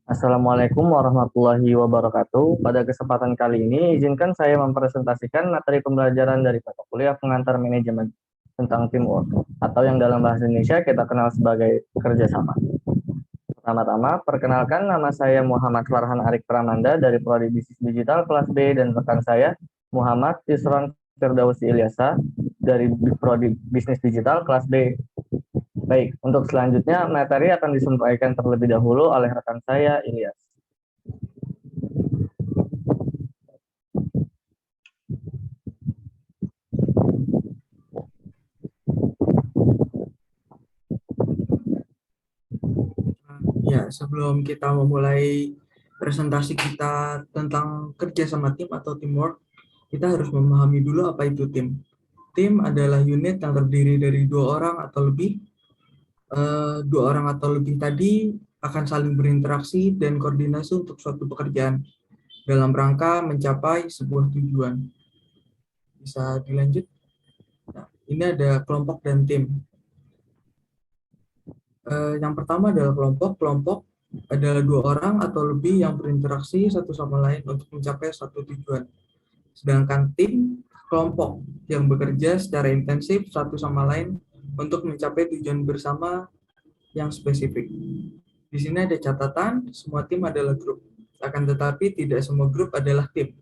Assalamualaikum warahmatullahi wabarakatuh. Pada kesempatan kali ini, izinkan saya mempresentasikan materi pembelajaran dari mata kuliah pengantar manajemen tentang teamwork, atau yang dalam bahasa Indonesia kita kenal sebagai kerjasama. Pertama-tama, perkenalkan nama saya Muhammad Farhan Arik Pramanda dari Prodi Bisnis Digital kelas B dan rekan saya Muhammad Isron Firdausi Ilyasa dari Prodi Bisnis Digital kelas B. Baik, untuk selanjutnya materi akan disampaikan terlebih dahulu oleh rekan saya Ilyas. Ya, sebelum kita memulai presentasi kita tentang kerja sama tim atau teamwork, kita harus memahami dulu apa itu tim. Tim adalah unit yang terdiri dari dua orang atau lebih. Dua orang atau lebih tadi akan saling berinteraksi dan koordinasi untuk suatu pekerjaan dalam rangka mencapai sebuah tujuan. Bisa dilanjut? Nah, ini ada kelompok dan tim. Yang pertama adalah kelompok. Kelompok adalah dua orang atau lebih yang berinteraksi satu sama lain untuk mencapai satu tujuan. Sedangkan tim, kelompok yang bekerja secara intensif satu sama lain untuk mencapai tujuan bersama yang spesifik. Di sini ada catatan, semua tim adalah grup. Akan tetapi tidak semua grup adalah tim.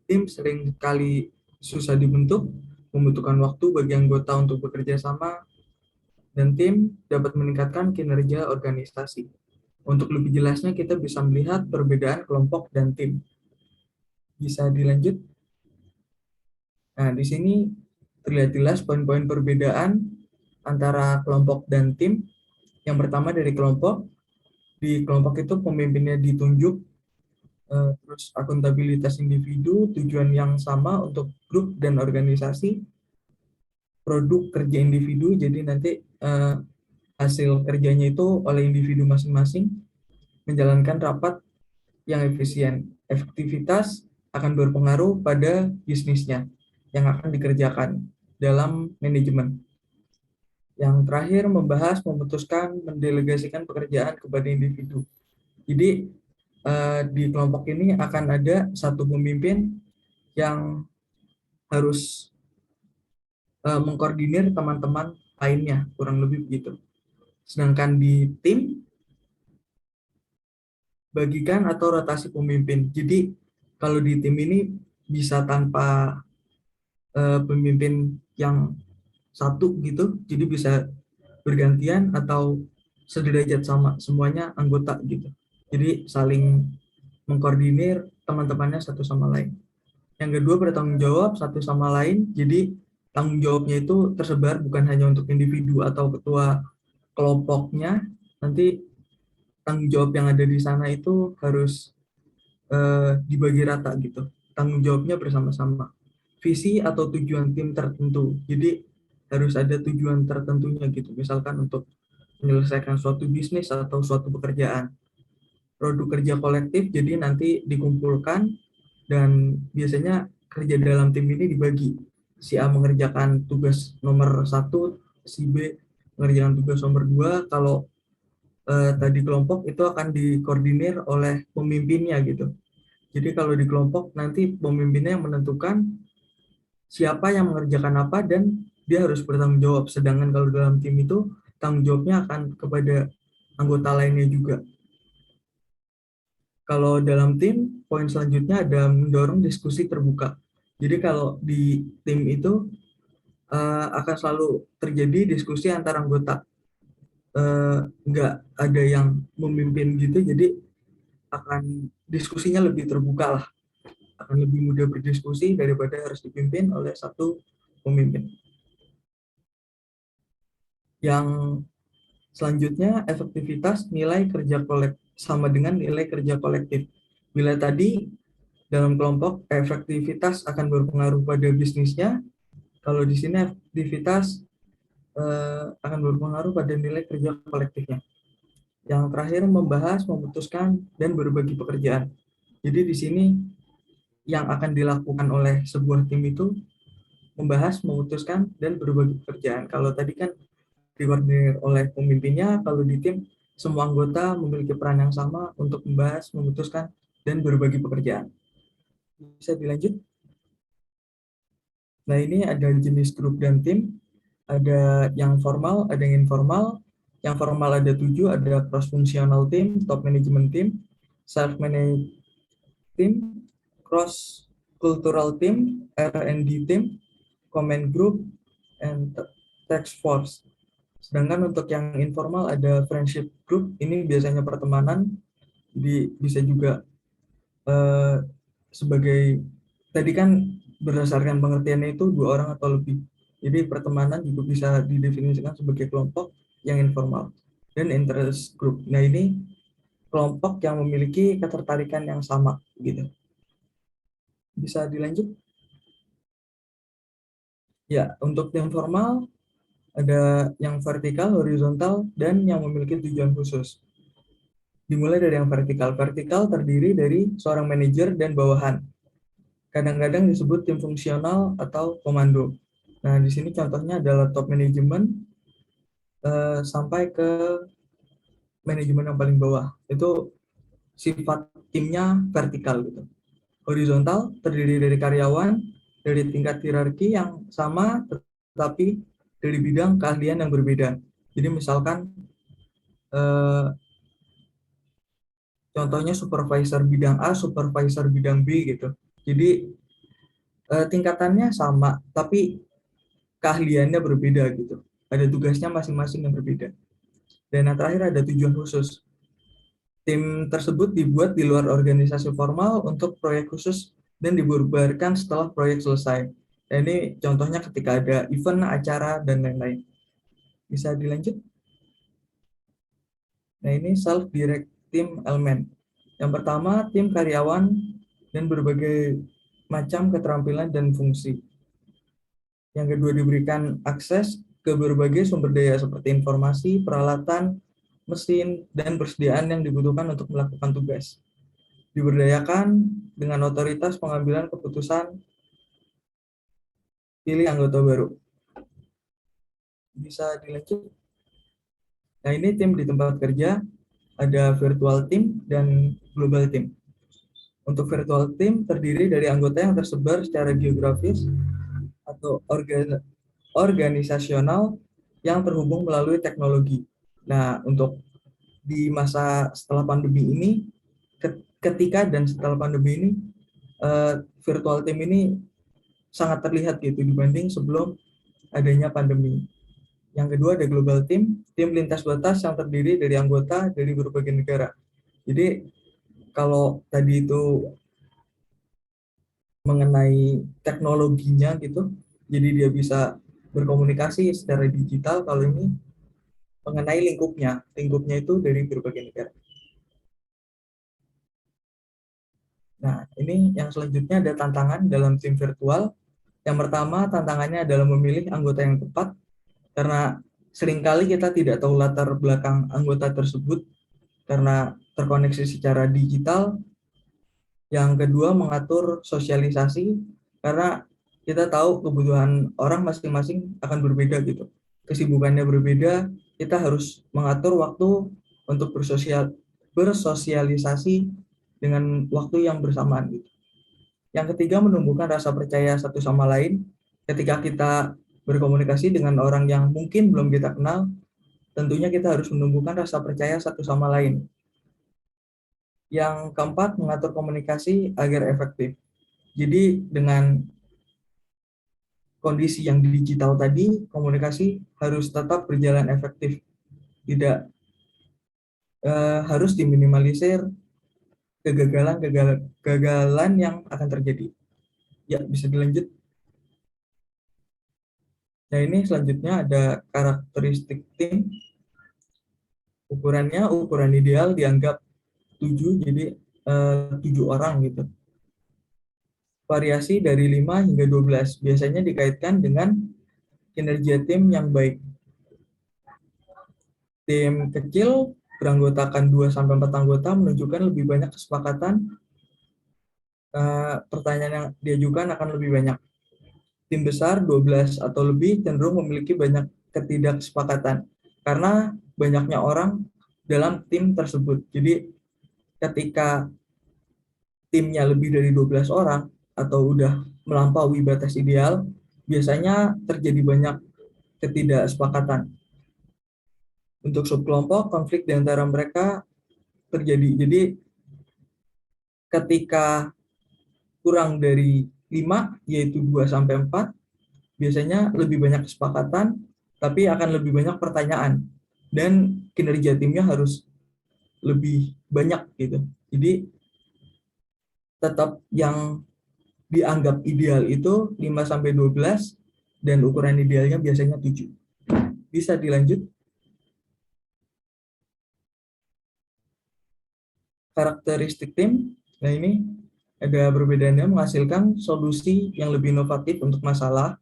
Tim seringkali susah dibentuk, membutuhkan waktu bagi anggota untuk bekerja sama, dan tim dapat meningkatkan kinerja organisasi. Untuk lebih jelasnya, kita bisa melihat perbedaan kelompok dan tim. Bisa dilanjut? Nah, di sini terlihat jelas poin-poin perbedaan antara kelompok dan tim. Yang pertama dari kelompok, di kelompok itu pemimpinnya ditunjuk, terus akuntabilitas individu, tujuan yang sama untuk grup dan organisasi, produk kerja individu, jadi nanti hasil kerjanya itu oleh individu masing-masing, menjalankan rapat yang efisien. Efektivitas akan berpengaruh pada bisnisnya yang akan dikerjakan dalam manajemen. Yang terakhir membahas, memutuskan, mendelegasikan pekerjaan kepada individu. Jadi di kelompok ini akan ada satu pemimpin yang harus mengkoordinir teman-teman lainnya, kurang lebih begitu. Sedangkan di tim, bagikan atau rotasi pemimpin. Jadi kalau di tim ini bisa tanpa pemimpin yang satu gitu, jadi bisa bergantian atau sederajat sama, semuanya anggota gitu. Jadi saling mengkoordinir teman-temannya satu sama lain. Yang kedua, bertanggung jawab satu sama lain. Jadi tanggung jawabnya itu tersebar bukan hanya untuk individu atau ketua kelompoknya. Nanti tanggung jawab yang ada di sana itu harus dibagi rata gitu. Tanggung jawabnya bersama-sama. Visi atau tujuan tim tertentu. Jadi harus ada tujuan tertentunya gitu. Misalkan untuk menyelesaikan suatu bisnis atau suatu pekerjaan. Produk kerja kolektif, jadi nanti dikumpulkan dan biasanya kerja dalam tim ini dibagi. Si A mengerjakan tugas nomor satu, si B mengerjakan tugas nomor dua. Kalau tadi kelompok itu akan dikoordinir oleh pemimpinnya gitu. Jadi kalau di kelompok nanti pemimpinnya yang menentukan siapa yang mengerjakan apa dan dia harus bertanggung jawab. Sedangkan kalau dalam tim itu tanggung jawabnya akan kepada anggota lainnya juga. Kalau dalam tim, poin selanjutnya ada mendorong diskusi terbuka. Jadi kalau di tim itu akan selalu terjadi diskusi antar anggota. Nggak ada yang memimpin gitu, jadi akan diskusinya lebih terbuka lah. Akan lebih mudah berdiskusi daripada harus dipimpin oleh satu pemimpin. Yang selanjutnya, efektivitas nilai kerja kolektif sama dengan nilai kerja kolektif. Bila tadi dalam kelompok efektivitas akan berpengaruh pada bisnisnya, kalau di sini efektivitas akan berpengaruh pada nilai kerja kolektifnya. Yang terakhir membahas, memutuskan, dan berbagi pekerjaan. Jadi di sini yang akan dilakukan oleh sebuah tim itu membahas, memutuskan, dan berbagi pekerjaan. Kalau tadi kan dikoordinir oleh pemimpinnya, kalau di tim semua anggota memiliki peran yang sama untuk membahas, memutuskan, dan berbagi pekerjaan. Bisa dilanjut? Nah, ini ada jenis grup dan tim. Ada yang formal, ada yang informal. Yang formal ada 7, ada cross-functional team, top management team, self-managed team, cross-cultural team, R&D team, command group, and task force. Sedangkan untuk yang informal ada friendship group, ini biasanya pertemanan, jadi bisa juga sebagai, tadi kan berdasarkan pengertiannya itu 2 orang atau lebih. Jadi pertemanan juga bisa didefinisikan sebagai kelompok yang informal dan interest group. Nah, ini kelompok yang memiliki ketertarikan yang sama gitu. Bisa dilanjut? Ya, untuk yang formal ada yang vertikal, horizontal, dan yang memiliki tujuan khusus. Dimulai dari yang vertikal. Vertikal terdiri dari seorang manajer dan bawahan. Kadang-kadang disebut tim fungsional atau komando. Nah, di sini contohnya adalah top manajemen sampai ke manajemen yang paling bawah. Itu sifat timnya vertikal gitu. Horizontal terdiri dari karyawan dari tingkat hierarki yang sama tetapi dari bidang keahlian yang berbeda. Jadi misalkan contohnya supervisor bidang A, supervisor bidang B gitu. Jadi tingkatannya sama tapi keahliannya berbeda gitu. Ada tugasnya masing-masing yang berbeda. Dan yang terakhir ada tujuan khusus. Tim tersebut dibuat di luar organisasi formal untuk proyek khusus dan dibubarkan setelah proyek selesai. Dan ini contohnya ketika ada event, acara, dan lain-lain. Bisa dilanjut? Nah, ini self-direct team element. Yang pertama, tim karyawan dan berbagai macam keterampilan dan fungsi. Yang kedua, diberikan akses ke berbagai sumber daya seperti informasi, peralatan, mesin, dan persediaan yang dibutuhkan untuk melakukan tugas. Diberdayakan dengan otoritas pengambilan keputusan pilih anggota baru. Bisa dilanjut? Nah, ini tim di tempat kerja, ada virtual team dan global team. Untuk virtual team terdiri dari anggota yang tersebar secara geografis atau organisasional yang terhubung melalui teknologi. Nah, untuk di masa setelah pandemi ini, ketika dan setelah pandemi ini, virtual team ini sangat terlihat gitu dibanding sebelum adanya pandemi. Yang kedua ada global team, tim lintas batas yang terdiri dari anggota dari berbagai negara. Jadi kalau tadi itu mengenai teknologinya gitu, jadi dia bisa berkomunikasi secara digital. Kalau ini mengenai lingkupnya itu dari berbagai negara. Nah, ini yang selanjutnya ada tantangan dalam tim virtual. Yang pertama, tantangannya adalah memilih anggota yang tepat, karena seringkali kita tidak tahu latar belakang anggota tersebut karena terkoneksi secara digital. Yang kedua, mengatur sosialisasi, karena kita tahu kebutuhan orang masing-masing akan berbeda gitu. Kesibukannya berbeda, kita harus mengatur waktu untuk bersosialisasi dengan waktu yang bersamaan gitu. Yang ketiga, menumbuhkan rasa percaya satu sama lain. Ketika kita berkomunikasi dengan orang yang mungkin belum kita kenal, tentunya kita harus menumbuhkan rasa percaya satu sama lain. Yang keempat, mengatur komunikasi agar efektif. Jadi dengan kondisi yang digital tadi, komunikasi harus tetap berjalan efektif. Tidak harus diminimalisir kegagalan yang akan terjadi. Ya, bisa dilanjut. Nah, ini selanjutnya ada karakteristik tim. Ukuran ideal dianggap 7, jadi 7 orang gitu. Variasi dari 5 hingga 12 biasanya dikaitkan dengan kinerja tim yang baik. Tim kecil beranggotakan 2 sampai 4 anggota menunjukkan lebih banyak kesepakatan, pertanyaan yang diajukan akan lebih banyak. Tim besar 12 atau lebih cenderung memiliki banyak ketidaksepakatan karena banyaknya orang dalam tim tersebut. Jadi ketika timnya lebih dari 12 orang atau udah melampaui batas ideal, biasanya terjadi banyak ketidaksepakatan. Untuk subkelompok, konflik di antara mereka terjadi. Jadi ketika kurang dari 5, yaitu 2 sampai 4, biasanya lebih banyak kesepakatan, tapi akan lebih banyak pertanyaan. Dan kinerja timnya harus lebih banyak gitu. Jadi tetap yang dianggap ideal itu 5 sampai 12 dan ukuran idealnya biasanya 7. Bisa dilanjut. Karakteristik tim. Nah, ini ada perbedaannya, menghasilkan solusi yang lebih inovatif untuk masalah,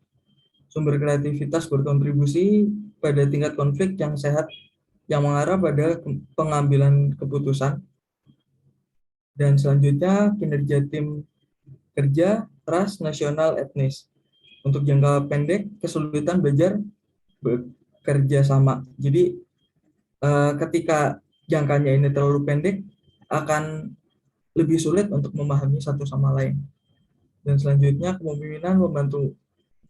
sumber kreativitas berkontribusi pada tingkat konflik yang sehat yang mengarah pada pengambilan keputusan. Dan selanjutnya kinerja tim kerja transnasional etnis. Untuk jangka pendek, kesulitan belajar bekerja sama. Jadi ketika jangkanya ini terlalu pendek, akan lebih sulit untuk memahami satu sama lain. Dan selanjutnya kepemimpinan membantu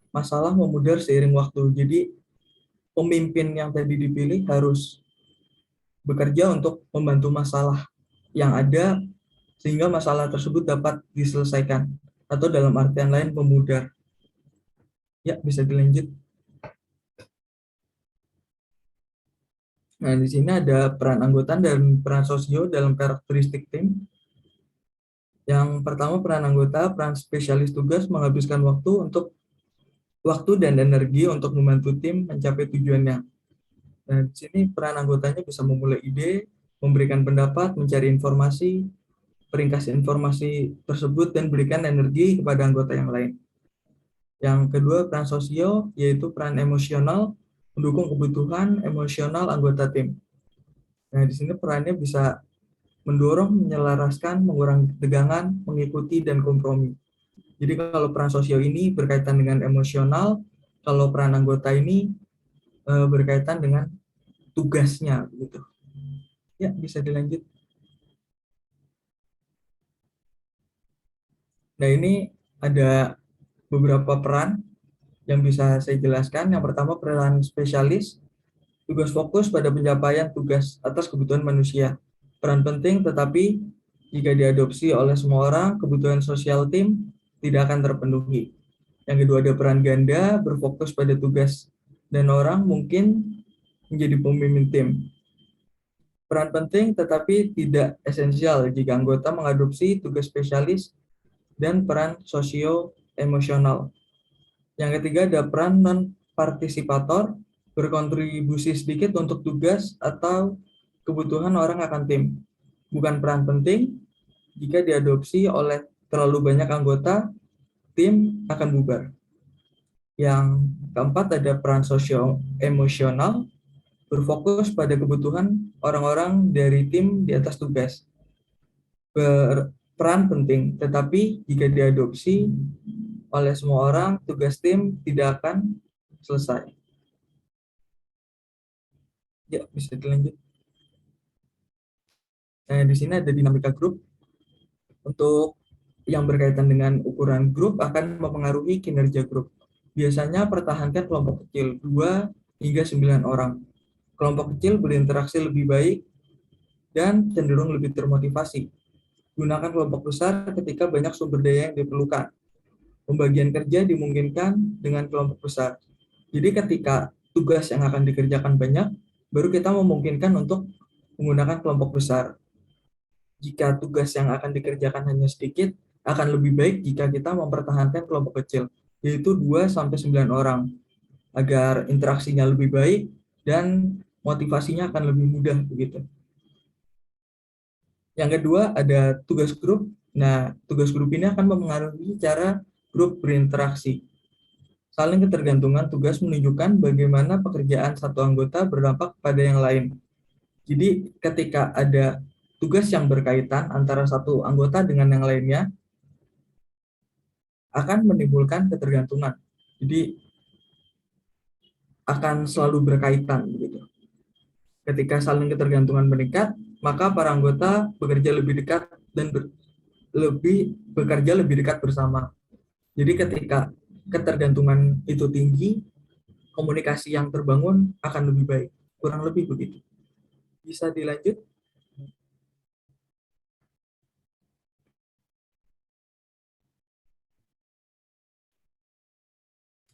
masalah memudar seiring waktu. Jadi pemimpin yang tadi dipilih harus bekerja untuk membantu masalah yang ada sehingga masalah tersebut dapat diselesaikan atau dalam artian lain memudar. Ya, bisa dilanjut. Nah, di sini ada peran anggota dan peran sosio dalam karakteristik tim. Yang pertama, peran anggota, peran spesialis tugas menghabiskan waktu dan energi untuk membantu tim mencapai tujuannya. Nah, di sini peran anggotanya bisa memulai ide, memberikan pendapat, mencari informasi, peringkas informasi tersebut, dan berikan energi kepada anggota yang lain. Yang kedua, peran sosio, yaitu peran emosional, mendukung kebutuhan emosional anggota tim. Nah, di sini perannya bisa mendorong, menyelaraskan, mengurangi ketegangan, mengikuti, dan kompromi. Jadi kalau peran sosio ini berkaitan dengan emosional, kalau peran anggota ini berkaitan dengan tugasnya, gitu. Ya, bisa dilanjut. Nah, ini ada beberapa peran yang bisa saya jelaskan. Yang pertama, peran spesialis, tugas fokus pada pencapaian tugas atas kebutuhan manusia. Peran penting, tetapi jika diadopsi oleh semua orang, kebutuhan sosial tim tidak akan terpenuhi. Yang kedua, ada peran ganda, berfokus pada tugas dan orang, mungkin menjadi pemimpin tim. Peran penting tetapi tidak esensial jika anggota mengadopsi tugas spesialis dan peran sosio-emosional. Yang ketiga, ada peran non-partisipator, berkontribusi sedikit untuk tugas atau kebutuhan orang akan tim. Bukan peran penting, jika diadopsi oleh terlalu banyak anggota, tim akan bubar. Yang keempat, ada peran sosio-emosional, berfokus pada kebutuhan orang-orang dari tim di atas tugas. Berperan penting, tetapi jika diadopsi oleh semua orang, tugas tim tidak akan selesai. Ya, bisa dilanjut. Nah, di sini ada dinamika grup. Untuk yang berkaitan dengan ukuran grup akan mempengaruhi kinerja grup. Biasanya pertahankan kelompok kecil 2 hingga 9 orang. Kelompok kecil berinteraksi lebih baik dan cenderung lebih termotivasi. Gunakan kelompok besar ketika banyak sumber daya yang diperlukan. Pembagian kerja dimungkinkan dengan kelompok besar. Jadi ketika tugas yang akan dikerjakan banyak, baru kita memungkinkan untuk menggunakan kelompok besar. Jika tugas yang akan dikerjakan hanya sedikit, akan lebih baik jika kita mempertahankan kelompok kecil, yaitu 2 sampai 9 orang, agar interaksinya lebih baik dan motivasinya akan lebih mudah begitu. Yang kedua, ada tugas grup. Nah, tugas grup ini akan mempengaruhi cara grup berinteraksi. Saling ketergantungan tugas menunjukkan bagaimana pekerjaan satu anggota berdampak pada yang lain. Jadi, ketika ada tugas yang berkaitan antara satu anggota dengan yang lainnya, akan menimbulkan ketergantungan. Jadi, akan selalu berkaitan begitu. Ketika saling ketergantungan meningkat, maka para anggota bekerja lebih dekat dan bekerja lebih dekat bersama. Jadi ketika ketergantungan itu tinggi, komunikasi yang terbangun akan lebih baik. Kurang lebih begitu. Bisa dilanjut?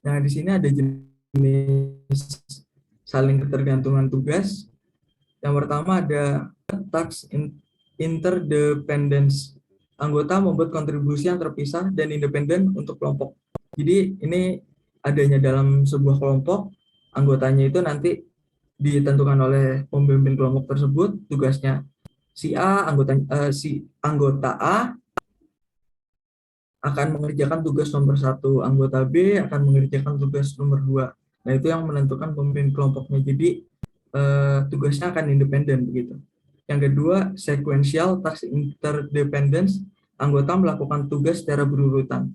Nah, di sini ada jenis saling ketergantungan tugas. Yang pertama ada task interdependence. Anggota membuat kontribusi yang terpisah dan independen untuk kelompok. Jadi ini adanya dalam sebuah kelompok, anggotanya itu nanti ditentukan oleh pembimbing kelompok tersebut, tugasnya si A, si anggota A akan mengerjakan tugas nomor satu, anggota B akan mengerjakan tugas nomor dua. Nah, itu yang menentukan pemimpin kelompoknya. Jadi tugasnya akan independen begitu. Yang kedua, sequential task interdependence, anggota melakukan tugas secara berurutan.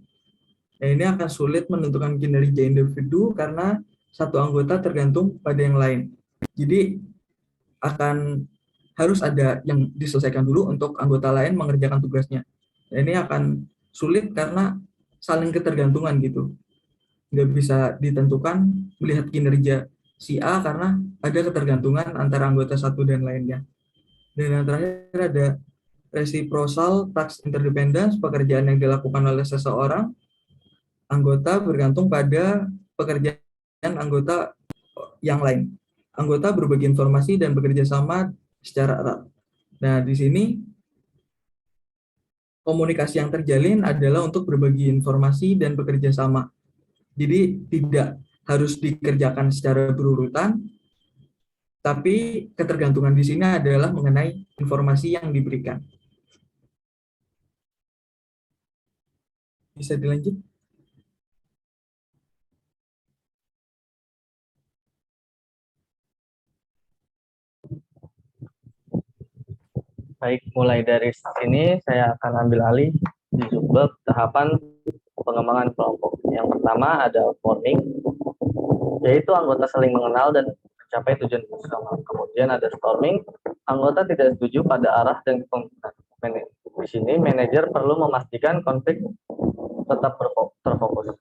Nah, ini akan sulit menentukan kinerja individu karena satu anggota tergantung pada yang lain. Jadi akan harus ada yang diselesaikan dulu untuk anggota lain mengerjakan tugasnya. Nah, ini akan sulit karena saling ketergantungan gitu. Nggak bisa ditentukan melihat kinerja si A karena ada ketergantungan antara anggota satu dan lainnya. Dan yang terakhir ada reciprocal task interdependence, pekerjaan yang dilakukan oleh seseorang, anggota bergantung pada pekerjaan anggota yang lain. Anggota berbagi informasi dan bekerja sama secara erat. Nah, di sini komunikasi yang terjalin adalah untuk berbagi informasi dan bekerja sama. Jadi tidak harus dikerjakan secara berurutan, tapi ketergantungan di sini adalah mengenai informasi yang diberikan. Bisa dilanjut? Baik, mulai dari sini saya akan ambil alih di subbab tahapan pengembangan kelompok. Yang pertama ada forming, yaitu anggota saling mengenal dan mencapai tujuan bersama. Kemudian ada storming, anggota tidak setuju pada arah dan kepemimpinan. Di sini manajer perlu memastikan konflik tetap terfokus.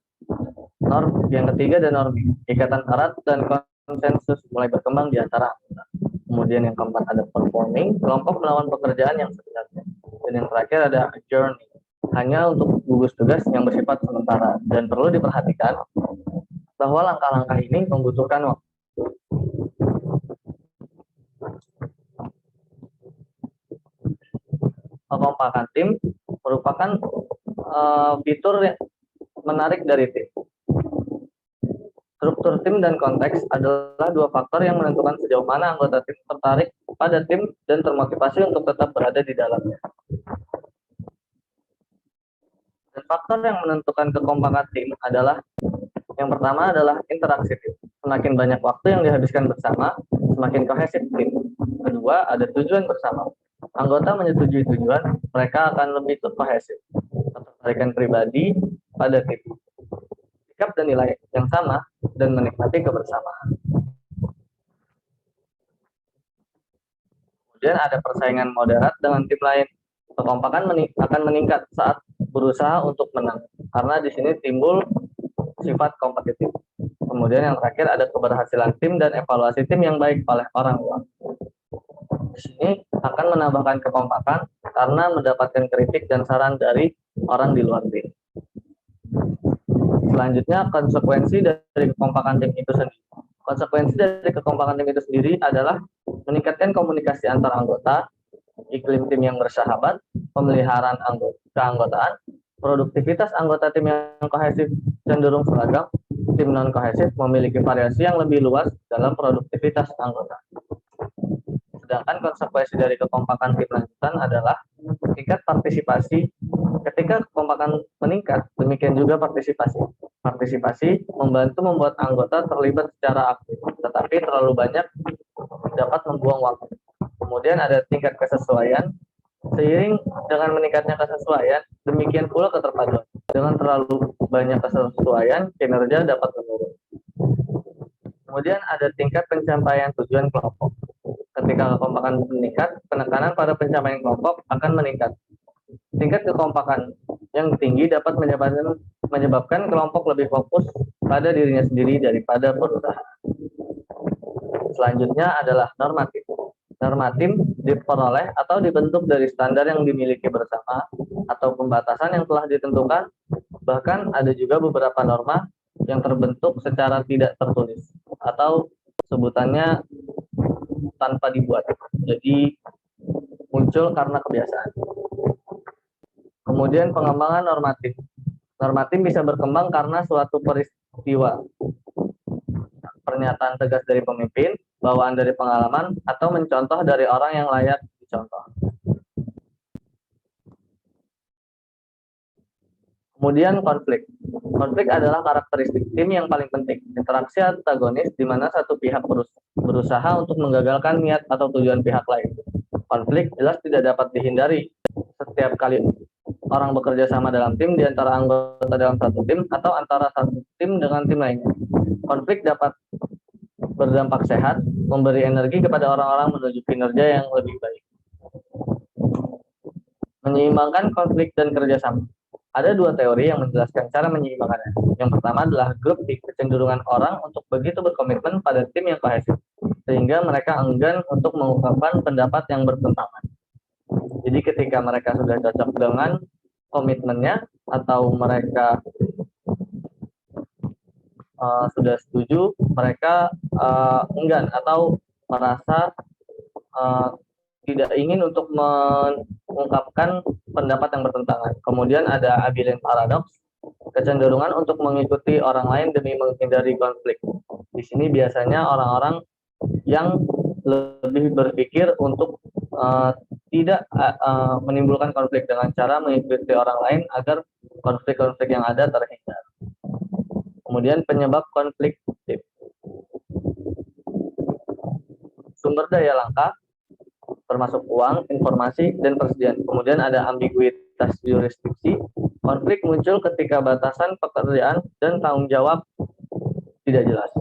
Yang ketiga ada norming, ikatan erat dan konsensus mulai berkembang di antara anggota. Kemudian yang keempat ada performing, kelompok melawan pekerjaan yang sebenarnya. Dan yang terakhir ada journey, hanya untuk gugus tugas yang bersifat sementara. Dan perlu diperhatikan bahwa langkah-langkah ini membutuhkan waktu. Kekompakan tim merupakan fitur yang menarik dari tim. Struktur tim dan konteks adalah dua faktor yang menentukan sejauh mana anggota tim tertarik pada tim dan termotivasi untuk tetap berada di dalamnya. Dan faktor yang menentukan kekompakan tim adalah yang pertama adalah interaksi tim. Semakin banyak waktu yang dihabiskan bersama, semakin kohesif tim. Kedua, ada tujuan bersama. Anggota menyetujui tujuan, mereka akan lebih kohesif. Ketertarikan pribadi pada tim. Sikap dan nilai yang sama dan menikmati kebersamaan. Kemudian ada persaingan moderat dengan tim lain. Kekompakan akan meningkat saat berusaha untuk menang, karena di sini timbul sifat kompetitif. Kemudian yang terakhir ada keberhasilan tim dan evaluasi tim yang baik oleh orang luar. Di sini akan menambahkan kekompakan karena mendapatkan kritik dan saran dari orang di luar tim. Selanjutnya, konsekuensi dari kekompakan tim itu sendiri. Konsekuensi dari kekompakan tim itu sendiri adalah meningkatkan komunikasi antar anggota, iklim tim yang bersahabat, pemeliharaan keanggotaan, produktivitas anggota tim yang kohesif cenderung seragam, tim non-kohesif memiliki variasi yang lebih luas dalam produktivitas anggota. Sedangkan konsekuensi dari kekompakan tim lanjutan adalah tingkat partisipasi. Ketika kekompakan meningkat, demikian juga partisipasi. Partisipasi membantu membuat anggota terlibat secara aktif, tetapi terlalu banyak dapat membuang waktu. Kemudian ada tingkat kesesuaian. Seiring dengan meningkatnya kesesuaian, demikian pula keterpaduan. Dengan terlalu banyak kesesuaian, kinerja dapat menurun. Kemudian ada tingkat pencapaian tujuan kelompok. Ketika kekompakan meningkat, penekanan pada pencapaian kelompok akan meningkat. Tingkat kekompakan yang tinggi dapat menyebabkan kelompok lebih fokus pada dirinya sendiri daripada perusahaan. Selanjutnya adalah normatif. Normatif diperoleh atau dibentuk dari standar yang dimiliki bersama atau pembatasan yang telah ditentukan. Bahkan ada juga beberapa norma yang terbentuk secara tidak tertulis atau sebutannya tanpa dibuat. Jadi muncul karena kebiasaan. Kemudian pengembangan normatif. Normatif bisa berkembang karena suatu peristiwa, pernyataan tegas dari pemimpin, bawaan dari pengalaman, atau mencontoh dari orang yang layak dicontoh. Kemudian konflik. Konflik adalah karakteristik tim yang paling penting. Interaksi antagonis di mana satu pihak berusaha untuk menggagalkan niat atau tujuan pihak lain. Konflik jelas tidak dapat dihindari setiap kali orang bekerja sama dalam tim, di antara anggota dalam satu tim atau antara satu tim dengan tim lainnya. Konflik dapat berdampak sehat, memberi energi kepada orang-orang menuju kinerja yang lebih baik. Menyeimbangkan konflik dan kerjasama. Ada dua teori yang menjelaskan cara menyeimbangkannya. Yang pertama adalah grup kecenderungan orang untuk begitu berkomitmen pada tim yang kohesif, sehingga mereka enggan untuk mengungkapkan pendapat yang bertentangan. Jadi ketika mereka sudah cocok dengan komitmennya atau mereka sudah setuju, mereka enggan atau merasa tidak ingin untuk mengungkapkan pendapat yang bertentangan. Kemudian ada Abilene paradox, kecenderungan untuk mengikuti orang lain demi menghindari konflik. Di sini biasanya orang-orang yang lebih berpikir untuk tidak menimbulkan konflik dengan cara mengikuti orang lain agar konflik-konflik yang ada terhindar. Kemudian penyebab konflik, sumber daya langka, termasuk uang, informasi, dan persediaan. Kemudian ada ambiguitas jurisdiksi. Konflik muncul ketika batasan pekerjaan dan tanggung jawab tidak jelas.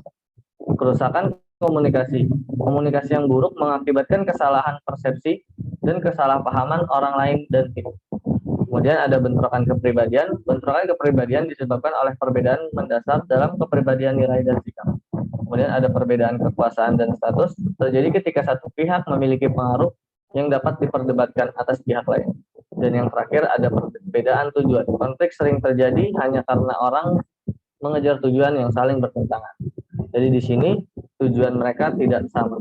Kerusakan komunikasi. Komunikasi yang buruk mengakibatkan kesalahan persepsi dan kesalahpahaman orang lain dan tim. Kemudian ada bentrokan kepribadian. Bentrokan kepribadian disebabkan oleh perbedaan mendasar dalam kepribadian nilai dan sikap. Kemudian ada perbedaan kekuasaan dan status, terjadi ketika satu pihak memiliki pengaruh yang dapat diperdebatkan atas pihak lain. Dan yang terakhir ada perbedaan tujuan. Konflik sering terjadi hanya karena orang mengejar tujuan yang saling bertentangan. Jadi di sini tujuan mereka tidak sama.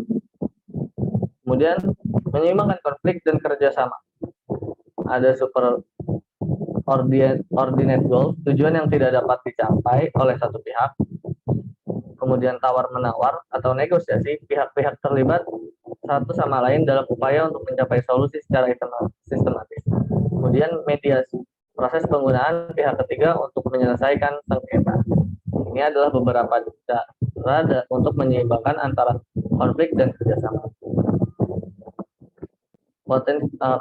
Kemudian menyeimbangkan konflik dan kerjasama. Ada ordinate goal, tujuan yang tidak dapat dicapai oleh satu pihak. Kemudian tawar-menawar atau negosiasi, pihak-pihak terlibat satu sama lain dalam upaya untuk mencapai solusi secara sistematis. Kemudian mediasi, proses penggunaan pihak ketiga untuk menyelesaikan sengketa. Ini adalah beberapa cara untuk menyeimbangkan antara konflik dan kerjasama.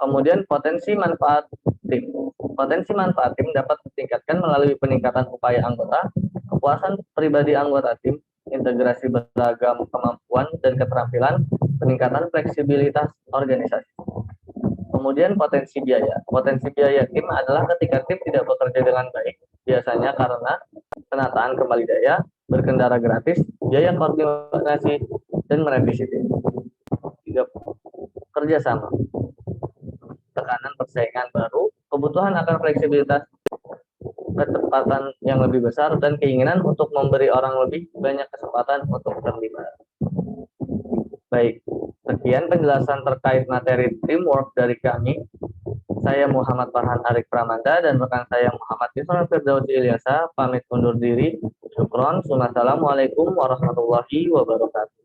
Kemudian potensi manfaat tim. Potensi manfaat tim dapat ditingkatkan melalui peningkatan upaya anggota, kepuasan pribadi anggota tim, integrasi beragam kemampuan dan keterampilan, peningkatan fleksibilitas organisasi. Kemudian potensi biaya. Potensi biaya tim adalah ketika tim tidak bekerja dengan baik, biasanya karena penataan kembali daya, berkendara gratis, biaya koordinasi, dan merevisi tim. Kerjasama. Tekanan persaingan baru, kebutuhan akan fleksibilitas, kecepatan yang lebih besar, dan keinginan untuk memberi orang lebih banyak kesempatan untuk terlibat. Baik, sekian penjelasan terkait materi teamwork dari kami. Saya Muhammad Farhan Arik Pramanda dan rekan saya Muhammad Ismail Firdausi Ilyasa pamit undur diri. Syukron. Assalamualaikum warahmatullahi wabarakatuh.